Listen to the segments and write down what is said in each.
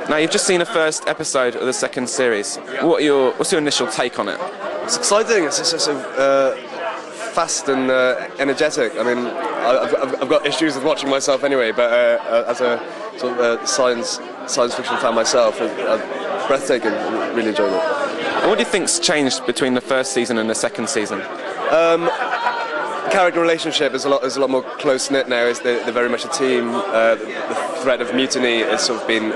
Now, you've just seen a first episode of the second series. What's your initial take on it? It's exciting. It's just so fast and energetic. I mean, I've got issues with watching myself anyway, but as a sort of science fiction fan myself, breathtaking. Really enjoyed it. And what do you think's changed between the first season and the second season? Character relationship is a lot more close knit now. They're very much a team. The threat of mutiny has sort of been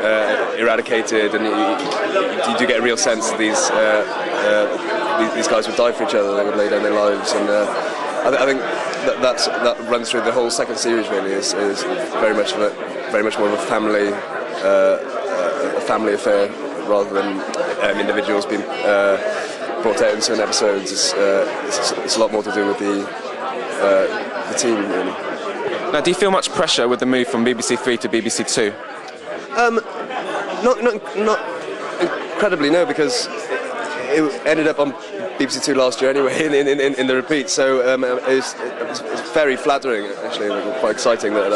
eradicated, and you do get a real sense that these guys would die for each other. They would lay down their lives, and I think that runs through the whole second series. Really, is very much more of a family affair rather than individuals being brought out in certain episodes. It's a lot more to do with the team, really. Now, do you feel much pressure with the move from BBC Three to BBC Two? Not incredibly, no, because it ended up on BBC Two last year anyway in the repeat. So it's very flattering, actually. Quite exciting that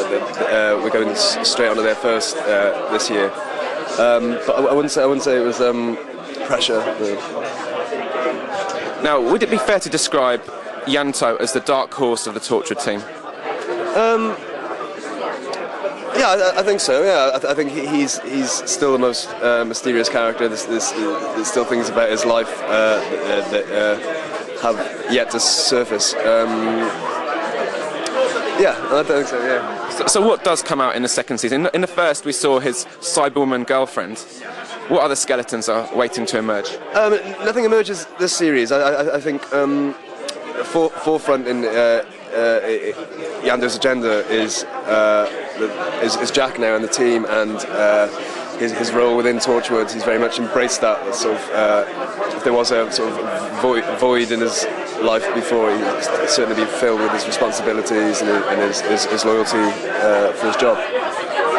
we're going straight onto their first this year. But I wouldn't say it was pressure. No. Now, would it be fair to describe Ianto as the dark horse of the Torchwood team? Yeah, I think so. Yeah, I think he's still the most mysterious character. There's still things about his life that have yet to surface. Yeah, I think so. Yeah. So what does come out in the second season? In the first, we saw his Cyberwoman girlfriend. What other skeletons are waiting to emerge? Nothing emerges this series. I think forefront in Ianto's agenda is Jack now and the team, and his role within Torchwood. He's very much embraced that. Sort of, if there was a sort of void in his life before, he'd certainly be filled with his responsibilities and his loyalty for his job.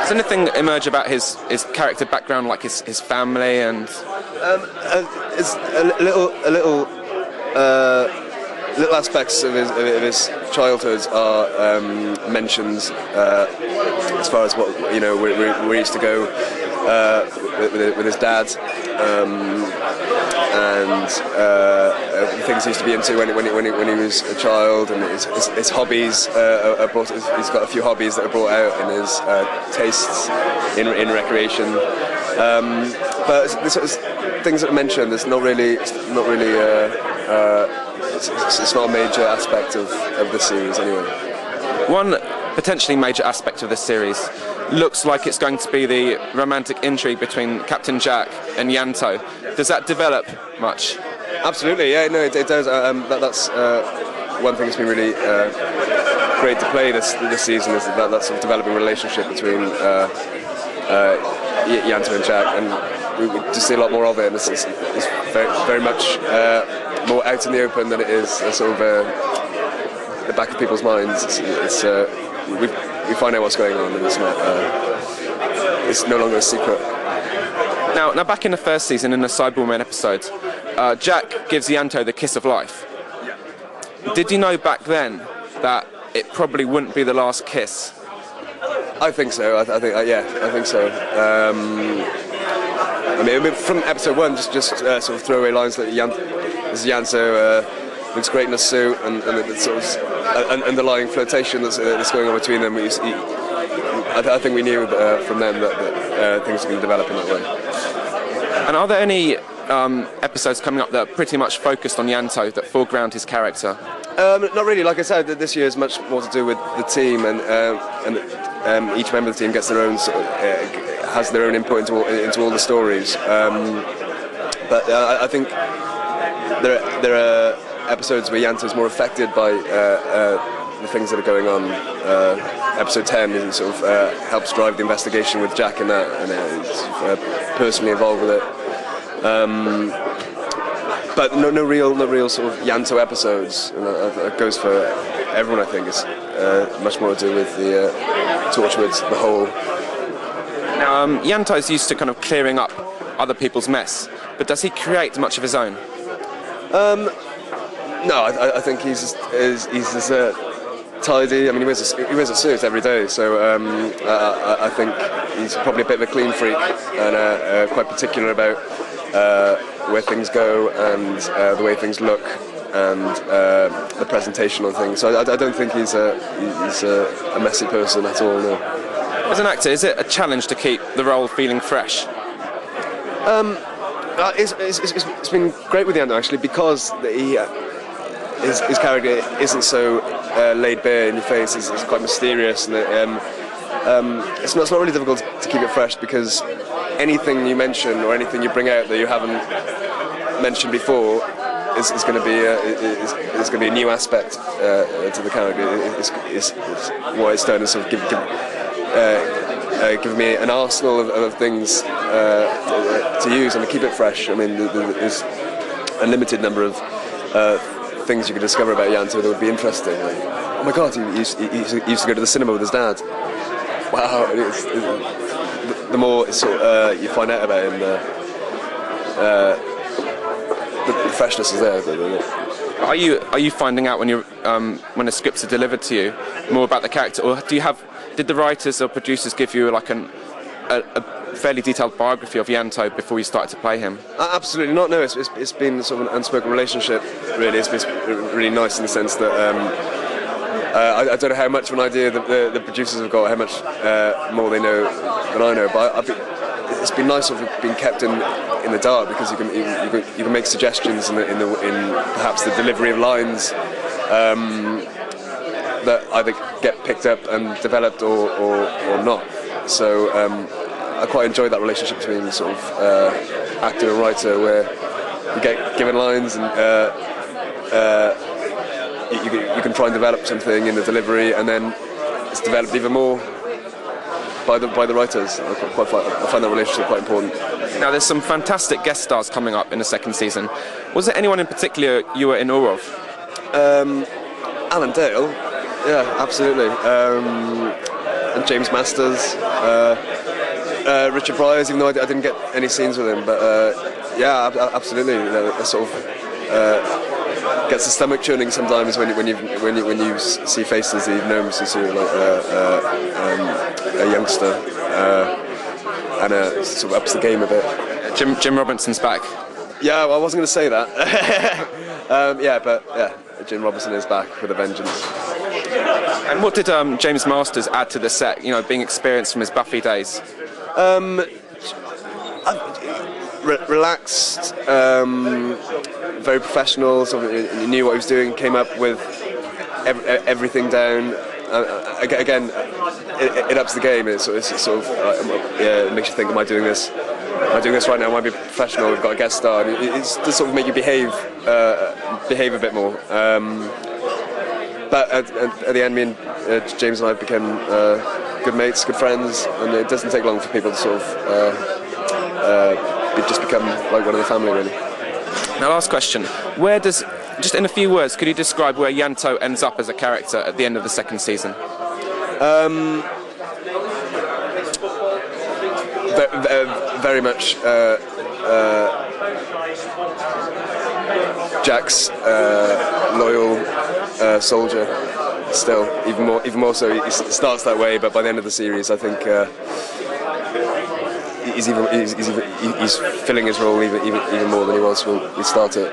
Does anything emerge about his character background, like his family and? It's a little aspects of his childhood are mentioned as far as what where he used to go with his dad, and the things he used to be into when he was a child, and his hobbies are brought. He's got a few hobbies that are brought out in his tastes in recreation, but things that are mentioned. It's not really. It's not a major aspect of this series anyway. One potentially major aspect of this series looks like it's going to be the romantic intrigue between Captain Jack and Ianto. Does that develop much? Absolutely, yeah, no, it does. That's one thing that's been really great to play this season, is that sort of developing relationship between Ianto and Jack, and we just see a lot more of it, and it's very much more out in the open than it is sort of the back of people's minds. We find out what's going on, and it's no longer a secret. Now back in the first season, in the Cyberwoman episode, Jack gives Ianto the kiss of life. Did you know back then that it probably wouldn't be the last kiss? I think so. I think so. I mean, from episode one, just sort of throwaway lines like Ianto looks great in a suit, and the sort of underlying flirtation that's going on between them. I think we knew from them that things were going to develop in that way. And are there any episodes coming up that are pretty much focused on Ianto, that foreground his character? Not really. Like I said, this year is much more to do with the team, and each member of the team gets their own has their own input into all the stories. But I think there are episodes where Ianto's more affected by the things that are going on. Episode 10, he sort of helps drive the investigation with Jack in that, and is personally involved with it. But no real sort of Ianto episodes. And that goes for everyone. I think it's much more to do with the Torchwood, the whole. Now, Ianto's used to kind of clearing up other people's mess, but does he create much of his own? No, I think he's as tidy. I mean, he wears a suit every day, so I think he's probably a bit of a clean freak and quite particular about where things go and the way things look and the presentation on things. So I don't think he's a messy person at all. No. As an actor, is it a challenge to keep the role feeling fresh? It's been great with Yanto actually, because his character isn't so laid bare in your face. It's quite mysterious, and it's not really difficult to keep it fresh, because anything you mention or anything you bring out that you haven't mentioned before is going to be a new aspect to the character. It's what it's done is sort of give me an arsenal of things to use and to keep it fresh. I mean, there's a limited number of things you can discover about Yanto that would be interesting. Like, oh my God, he used to go to the cinema with his dad. Wow! The more you find out about him, the freshness is there. Are you finding out when the scripts are delivered to you more about the character, or did the writers or producers give you like a fairly detailed biography of Yanto before you started to play him? Absolutely not. No, it's been sort of an unspoken relationship. Really, it's been really nice in the sense that I don't know how much of an idea the producers have got, how much more they know than I know. But it's been nice sort of being kept in the dark, because you can make suggestions in perhaps the delivery of lines that either get picked up and developed or not. So I quite enjoy that relationship between sort of actor and writer, where you get given lines and you can try and develop something in the delivery, and then it's developed even more by the writers. I find that relationship quite important. Now, there's some fantastic guest stars coming up in the second season. Was there anyone in particular you were in awe of? Alan Dale, yeah, absolutely. And James Masters, Richard Bryars, even though I didn't get any scenes with him, but yeah, absolutely. It sort of gets the stomach churning sometimes when you see faces that you've known since you were like a youngster, and sort of ups the game a bit. Jim Robinson's back. Yeah, well, I wasn't going to say that. Jim Robinson is back with a vengeance. And what did James Masters add to the set? You know, being experienced from his Buffy days. Relaxed, very professional. Sort of, he knew what he was doing. Came up with everything down. Again, it ups the game. It it makes you think: am I doing this? Am I doing this right now? Am I being professional? We've got a guest star. It's to sort of make you behave a bit more. But at the end, me and James and I became good mates, good friends, and it doesn't take long for people to sort of just become like one of the family, really. Now, last question: just in a few words, could you describe where Yanto ends up as a character at the end of the second season? Very much Jack's loyal soldier. Still, even more so. He starts that way, but by the end of the series, I think he's filling his role even more than he was when we started.